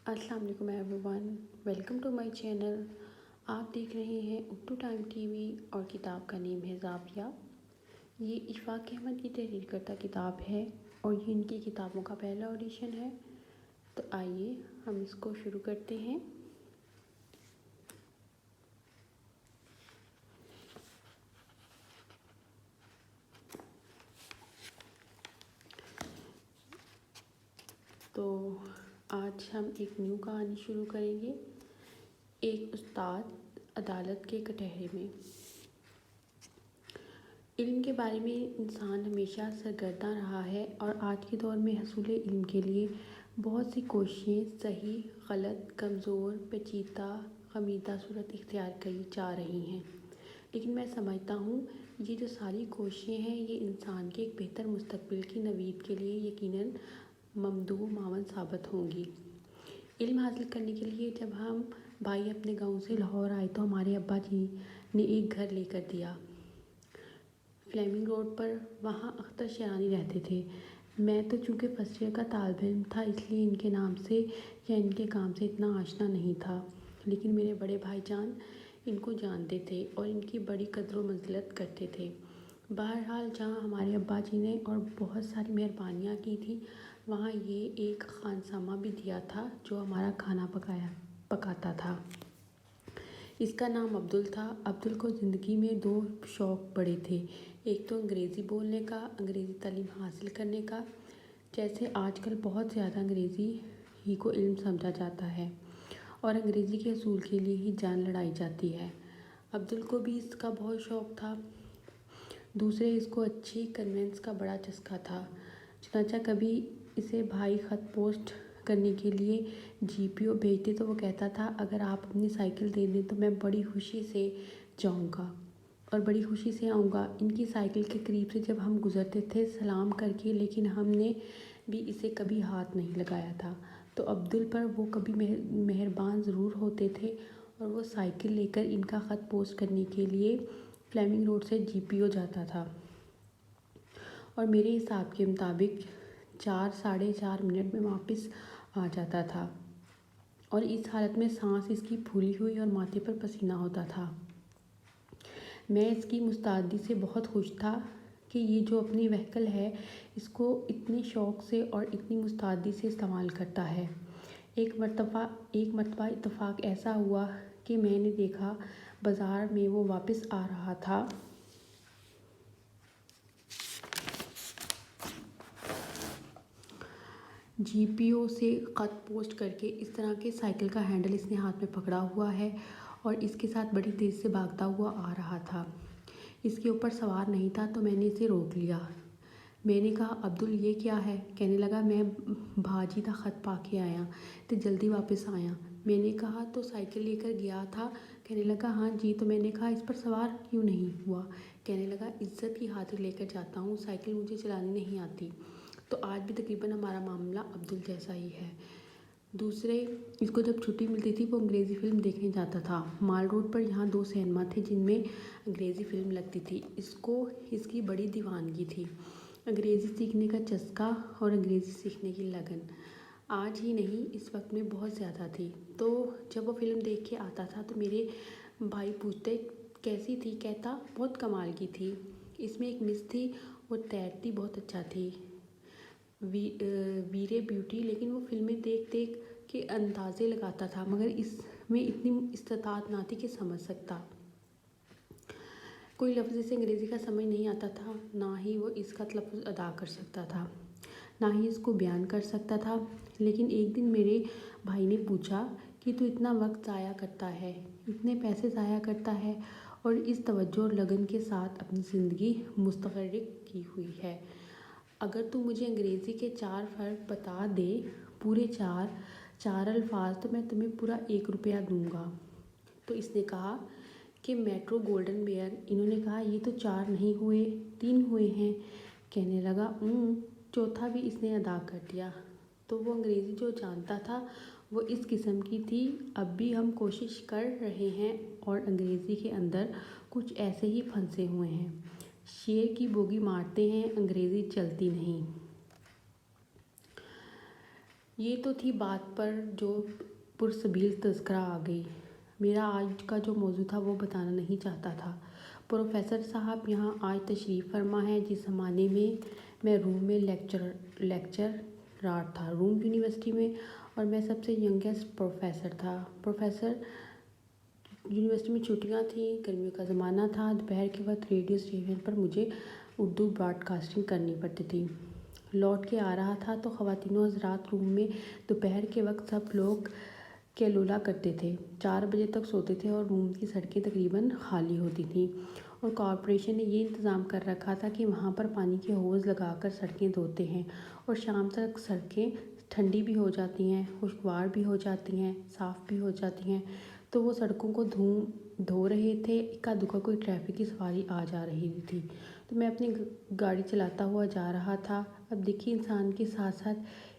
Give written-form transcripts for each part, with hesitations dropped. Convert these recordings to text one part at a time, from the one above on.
अस्सलाम वालेकुम everyone, welcome to my channel. आप देख रहे हैं उर्दू टाइम टीवी और किताब का नेम है ज़ाविया। ये इशफाक अहमद की तहरीर करता किताब है और ये इनकी किताबों का पहला ऑडिशन है। तो आइए हम इसको शुरू करते हैं। तो आज हम एक न्यू कहानी शुरू करेंगे। एक उस्ताद अदालत के कटहरे में। इल्म के बारे में इंसान हमेशा सरगर्दा रहा है और आज के दौर में हसूल इल्म के लिए बहुत सी कोशिशें सही, गलत, कमज़ोर, पेचीदा, ख़मीदा सूरत इख्तियार की जा रही हैं। लेकिन मैं समझता हूँ ये जो सारी कोशिशें हैं ये इंसान के एक बेहतर मुस्तकबिल की नवीद के लिए यकीनन ममदूह मावन साबित होंगी। इल्म हासिल करने के लिए जब हम भाई अपने गांव से लाहौर आए तो हमारे अब्बा जी ने एक घर लेकर दिया फ्लेमिंग रोड पर। वहाँ अख्तर शेरानी रहते थे। मैं तो चूँकि फर्स्ट ईयर का तालिब इल्म था इसलिए इनके नाम से या इनके काम से इतना आशना नहीं था, लेकिन मेरे बड़े भाईजान इनको जानते थे और इनकी बड़ी कद्र व मंजिलत करते थे। बहरहाल जहाँ हमारे अब्बा जी ने और बहुत सारी मेहरबानियाँ की थी वहाँ ये एक खानसामा भी दिया था जो हमारा खाना पकाता था। इसका नाम अब्दुल था। अब्दुल को ज़िंदगी में दो शौक़ बड़े थे, एक तो अंग्रेज़ी बोलने का, अंग्रेज़ी तालीम हासिल करने का। जैसे आजकल बहुत ज़्यादा अंग्रेज़ी ही को इल्म समझा जाता है और अंग्रेज़ी के असूल के लिए ही जान लड़ाई जाती है। अब्दुल को भी इसका बहुत शौक़ था। दूसरे इसको अच्छी कन्वेंस का बड़ा चस्का था। चनाचा कभी इसे भाई ख़त पोस्ट करने के लिए जीपीओ भेजते तो वो कहता था अगर आप अपनी साइकिल दे दें तो मैं बड़ी खुशी से जाऊंगा और बड़ी खुशी से आऊँगा। इनकी साइकिल के करीब से जब हम गुज़रते थे सलाम करके, लेकिन हमने भी इसे कभी हाथ नहीं लगाया था। तो अब्दुल पर वो कभी मेहरबान ज़रूर होते थे और वो साइकिल लेकर इनका ख़त पोस्ट करने के लिए फ्लेमिंग रोड से जीपीओ जाता था और मेरे हिसाब के मुताबिक 4 साढ़े 4 मिनट में वापस आ जाता था और इस हालत में सांस इसकी फूली हुई और माथे पर पसीना होता था। मैं इसकी मुस्तैदी से बहुत खुश था कि ये जो अपनी व्हीकल है इसको इतने शौक़ से और इतनी मुस्तैदी से इस्तेमाल करता है। एक मर्तबा इत्तेफाक ऐसा हुआ कि मैंने देखा बाज़ार में वो वापस आ रहा था। जीपीओ से ख़त पोस्ट करके इस तरह के साइकिल का हैंडल इसने हाथ में पकड़ा हुआ है और इसके साथ बड़ी तेज़ से भागता हुआ आ रहा था। इसके ऊपर सवार नहीं था तो मैंने इसे रोक लिया। मैंने कहा अब्दुल ये क्या है? कहने लगा मैं भाजी का ख़त पा के आया तो जल्दी वापस आया। मैंने कहा तो साइकिल लेकर गया था? कहने लगा हाँ जी। तो मैंने कहा इस पर सवार क्यों नहीं हुआ? कहने लगा इज़्ज़त की खातिर लेकर जाता हूँ, साइकिल मुझे चलानी नहीं आती। तो आज भी तकरीबन हमारा मामला अब्दुल जैसा ही है। दूसरे इसको जब छुट्टी मिलती थी वो अंग्रेज़ी फ़िल्म देखने जाता था। माल रोड पर यहाँ 2 सिनेमा थे जिनमें अंग्रेज़ी फ़िल्म लगती थी। इसको इसकी बड़ी दीवानगी थी, अंग्रेज़ी सीखने का चस्का और अंग्रेज़ी सीखने की लगन। आज ही नहीं इस वक्त में बहुत ज़्यादा थी। तो जब वो फ़िल्म देख के आता था तो मेरे भाई पूछते कैसी थी? कहता बहुत कमाल की थी, इसमें एक मिस थी वो तैरती बहुत अच्छा थी, वीरे ब्यूटी। लेकिन वो फिल्में देख देख के अंदाज़े लगाता था मगर इसमें इतनी इस्तात ना थी कि समझ सकता। कोई लफ्ज़ इसे अंग्रेज़ी का समझ नहीं आता था, ना ही वो इसका तलफ़्फ़ुज़ अदा कर सकता था, ना ही इसको बयान कर सकता था। लेकिन एक दिन मेरे भाई ने पूछा कि तू इतना वक्त ज़ाया करता है, इतने पैसे ज़ाया करता है और इस तवज्जो और लगन के साथ अपनी ज़िंदगी मुस्तग़रिक़ की हुई है, अगर तू मुझे अंग्रेज़ी के 4 फ़र्क बता दे, पूरे चार अल्फाज, तो मैं तुम्हें पूरा 1 रुपया दूँगा। तो इसने कहा कि मेट्रो, गोल्डन बेयर। इन्होंने कहा ये तो 4 नहीं हुए, 3 हुए हैं। कहने लगा चौथा भी इसने अदा कर दिया। तो वो अंग्रेज़ी जो जानता था वो इस किस्म की थी। अब भी हम कोशिश कर रहे हैं और अंग्रेज़ी के अंदर कुछ ऐसे ही फंसे हुए हैं। शेर की बोगी मारते हैं, अंग्रेज़ी चलती नहीं। ये तो थी बात पर जो पुरसबील तज़किरा आ गई। मेरा आज का जो मौजू था वो बताना नहीं चाहता था। प्रोफेसर साहब यहाँ आज तशरीफ़ फरमा है जिस ज़माने में मैं रूम में लेक्चरर था रूम यूनिवर्सिटी में, और मैं सबसे यंगेस्ट प्रोफेसर था। प्रोफेसर यूनिवर्सिटी में छुट्टियां थी, गर्मियों का ज़माना था। दोपहर के वक्त रेडियो स्टेशन पर मुझे उर्दू ब्रॉडकास्टिंग करनी पड़ती थी। लौट के आ रहा था तो ख़वातीनो हज़रात रूम में दोपहर के वक्त सब लोग कैलूला करते थे, 4 बजे तक सोते थे और रूम की सड़कें तकरीबन खाली होती थीं। और कॉरपोरेशन ने ये इंतज़ाम कर रखा था कि वहाँ पर पानी के हौज़ लगाकर सड़कें धोते हैं और शाम तक सड़कें ठंडी भी हो जाती हैं, खुशगवार भी हो जाती हैं, साफ़ भी हो जाती हैं। तो वो सड़कों को धो रहे थे। इक्का दुक्का कोई ट्रैफिक की सवारी आ जा रही थी, तो मैं अपनी गाड़ी चलाता हुआ जा रहा था। अब देखिए, इंसान के साथ साथ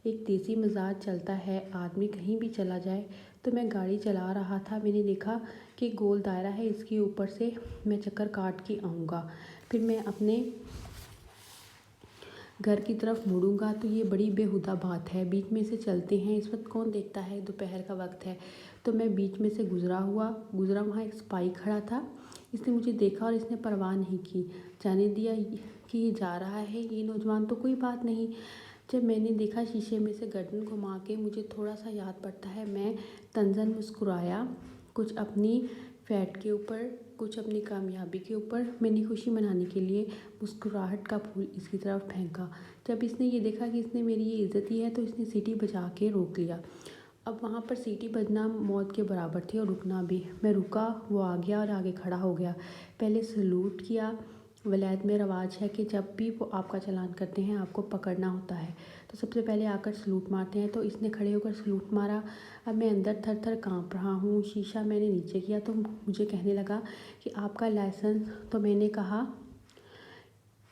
एक देसी मिजाज चलता है, आदमी कहीं भी चला जाए। तो मैं गाड़ी चला रहा था, मैंने देखा कि गोल दायरा है, इसके ऊपर से मैं चक्कर काट के आऊँगा, फिर मैं अपने घर की तरफ मुड़ूंगा। तो ये बड़ी बेहुदा बात है, बीच में से चलते हैं, इस वक्त कौन देखता है, दोपहर का वक्त है। तो मैं बीच में से गुज़रा, वहाँ एक सिपाही खड़ा था। इसने मुझे देखा और इसने परवाह नहीं की, जाने दिया कि ये जा रहा है, ये नौजवान तो कोई बात नहीं। जब मैंने देखा शीशे में से गर्दन घुमा के, मुझे थोड़ा सा याद पड़ता है, मैं तंज़न मुस्कुराया, कुछ अपनी फ़ैट के ऊपर, कुछ अपनी कामयाबी के ऊपर। मैंने खुशी मनाने के लिए मुस्कुराहट का फूल इसकी तरफ फेंका। जब इसने ये देखा कि इसने मेरी ये इज़्ज़त ही है, तो इसने सीटी बजा के रोक लिया। अब वहाँ पर सीटी बजना मौत के बराबर थी और रुकना भी। मैं रुका, वो आ गया और आगे खड़ा हो गया। पहले सलूट किया। वलायत में रवाज है कि जब भी वो आपका चालान करते हैं, आपको पकड़ना होता है, तो सबसे पहले आकर सलूट मारते हैं। तो इसने खड़े होकर सलूट मारा। अब मैं अंदर थर थर काँप रहा हूँ। शीशा मैंने नीचे किया तो मुझे कहने लगा कि आपका लाइसेंस। तो मैंने कहा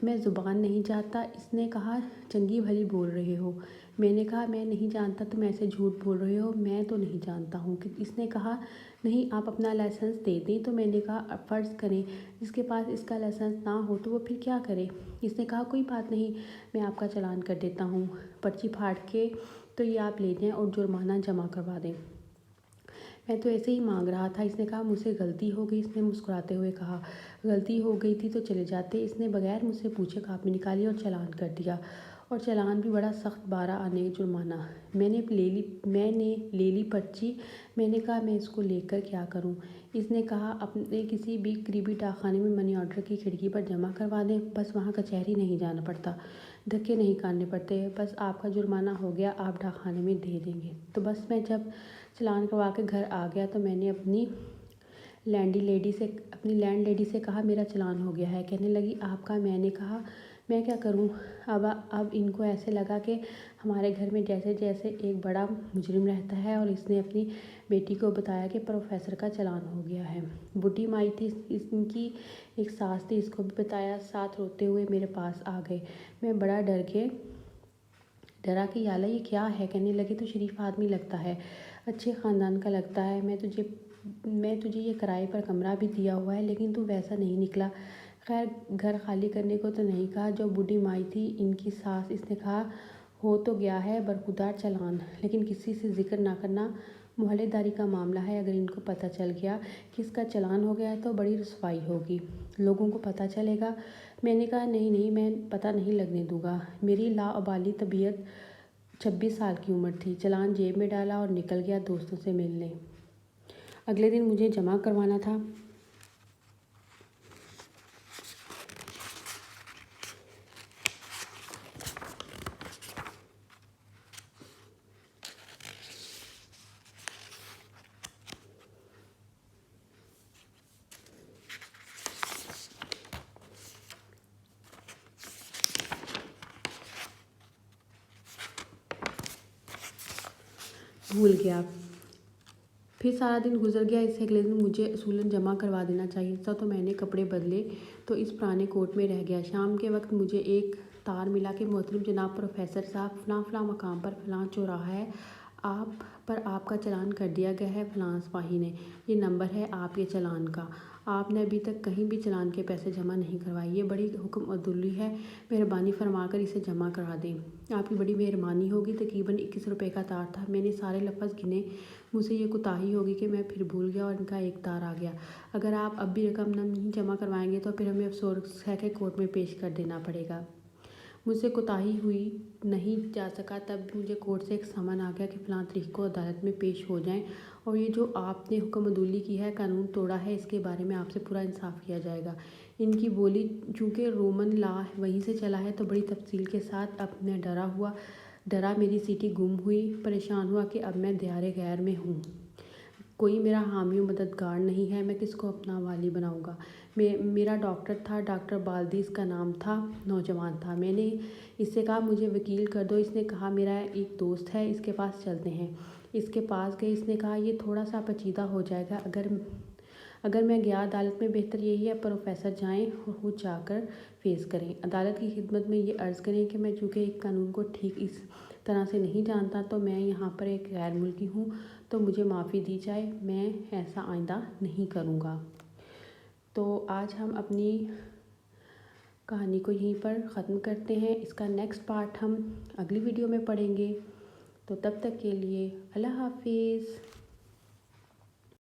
मैं ज़ुबान नहीं चाहता। इसने कहा चंगी भली बोल रहे हो। मैंने कहा मैं नहीं जानता, तुम ऐसे झूठ बोल रहे हो, मैं तो नहीं जानता हूँ। कि इसने कहा नहीं, आप अपना लाइसेंस दे दें। तो मैंने कहा फ़र्ज़ करें जिसके पास इसका लाइसेंस ना हो तो वो फिर क्या करे। इसने कहा कोई बात नहीं, मैं आपका चालान कर देता हूँ, पर्ची फाड़ के तो ये आप ले जाएं और जुर्माना जमा करवा दें। मैं तो ऐसे ही मांग रहा था। इसने कहा मुझसे गलती हो गई। इसने मुस्कुराते हुए कहा गलती हो गई थी तो चले जाते। इसने बगैर मुझसे पूछे कापी निकाली और चालान कर दिया, और चालान भी बड़ा सख्त, 12 आने जुर्माना। मैंने ले ली पर्ची। मैंने कहा मैं इसको लेकर क्या करूं। इसने कहा अपने किसी भी करीबी डाकखाने में मनी ऑर्डर की खिड़की पर जमा करवा दें, बस वहाँ कचहरी नहीं जाना पड़ता, धक्के नहीं काटने पड़ते, बस आपका जुर्माना हो गया, आप डाकखाने में दे देंगे। तो बस मैं जब चालान करवा के घर आ गया तो मैंने अपनी लैंड लेडी से कहा मेरा चालान हो गया है। कहने लगी आपका। मैंने कहा मैं क्या करूं। अब इनको ऐसे लगा कि हमारे घर में जैसे जैसे एक बड़ा मुजरिम रहता है, और इसने अपनी बेटी को बताया कि प्रोफेसर का चालान हो गया है। बुढ़ी माई थी इनकी, एक सास थी, इसको भी बताया। साथ रोते हुए मेरे पास आ गए। मैं बड़ा डरा कि याला ये क्या है। कहने लगे तो शरीफ आदमी लगता है, अच्छे ख़ानदान का लगता है, मैं तुझे ये किराए पर कमरा भी दिया हुआ है, लेकिन तू वैसा नहीं निकला। खैर, घर खाली करने को तो नहीं कहा। जो बूढ़ी माई थी इनकी सास, इसने कहा हो तो गया है बरखुदार चालान, लेकिन किसी से जिक्र ना करना, मोहल्लेदारी का मामला है। अगर इनको पता चल गया कि इसका चालान हो गया है तो बड़ी रुसवाई होगी, लोगों को पता चलेगा। मैंने कहा नहीं, मैं पता नहीं लगने दूंगा। मेरी लाअबाली तबीयत, 26 साल की उम्र थी। चालान जेब में डाला और निकल गया दोस्तों से मिलने। अगले दिन मुझे जमा करवाना था। भूल गया। फिर सारा दिन गुजर गया। इससे अगले दिन मुझे असूलन जमा करवा देना चाहिए था, तो मैंने कपड़े बदले तो इस पुराने कोट में रह गया। शाम के वक्त मुझे एक तार मिला कि मोहतरम जनाब प्रोफेसर साहब, फ़लाँ फ़लाँ मकाम पर फ़लाँ चौराहा है, आप पर आपका चालान कर दिया गया है फलां सिपाही ने, ये नंबर है आपके चालान का, आपने अभी तक कहीं भी चालान के पैसे जमा नहीं करवाए, ये बड़ी हुक्म अदुल्ली है, मेहरबानी फरमाकर इसे जमा करा दें। आपकी बड़ी मेहरबानी होगी। तकरीबन 21 रुपये का तार था। मैंने सारे लफ्ज़ गिने, मुझसे ये कोताही होगी कि मैं फिर भूल गया और इनका एक तार आ गया। अगर आप अब भी रकम नहीं जमा करवाएंगे तो फिर हमें अफसोस है कि कोर्ट में पेश कर देना पड़ेगा। मुझसे कोताही हुई, नहीं जा सका, तब मुझे कोर्ट से एक समन आ गया कि फ़लाँ तारीख को अदालत में पेश हो जाएं और ये जो आपने हुक्म अदुल्ली की है, कानून तोड़ा है, इसके बारे में आपसे पूरा इंसाफ किया जाएगा। इनकी बोली चूँकि रोमन लॉ वहीं से चला है तो बड़ी तफसील के साथ अब मैं डरा मेरी सीटी गुम हुई, परेशान हुआ कि अब मैं दियारे गैर में हूँ, कोई मेरा हामी मददगार नहीं है, मैं किसको अपना वाली बनाऊंगा। मेरा डॉक्टर था, डॉक्टर बाल्दी इसका नाम था, नौजवान था। मैंने इससे कहा मुझे वकील कर दो। इसने कहा मेरा एक दोस्त है, इसके पास चलते हैं। इसके पास गए, इसने कहा ये थोड़ा सा पेचीदा हो जाएगा, अगर मैं गया अदालत में, बेहतर यही है प्रोफेसर जाएं और खुद जाकर फेस करें। अदालत की खिदमत में ये अर्ज़ करें कि मैं चूँकि एक कानून को ठीक इस तरह से नहीं जानता, तो मैं यहाँ पर एक गैर मुल्की हूँ, तो मुझे माफ़ी दी जाए, मैं ऐसा आइंदा नहीं करूँगा। तो आज हम अपनी कहानी को यहीं पर ख़त्म करते हैं। इसका नेक्स्ट पार्ट हम अगली वीडियो में पढ़ेंगे। तो तब तक के लिए अल्लाह हाफिज़।